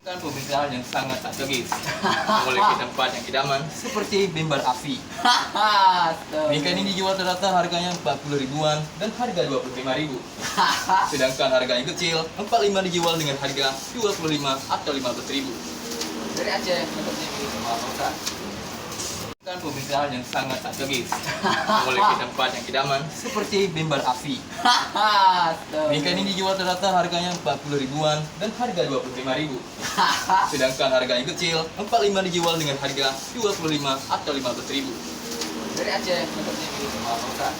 Kan pemisahan yang sangat strategis, memiliki tempat yang idaman seperti Bembar Afi. Bingkai ini dijual rata-rata harganya 40 ribuan dan harga 25 ribu. Sedangkan harga yang kecil 45 dijual dengan harga 25 atau 15 ribu. Dari Aceh seperti ini semua Ustaz. Kan pemisahan yang sangat strategis, memiliki tempat yang idaman seperti Bembar Afi. Bingkai ini dijual rata-rata harganya 40 ribuan dan harga 25 ribu. Sedangkan harga yang kecil 45 dijual dengan harga 25 atau 15 ribu. Dari Aceh seperti ini semua Ustaz.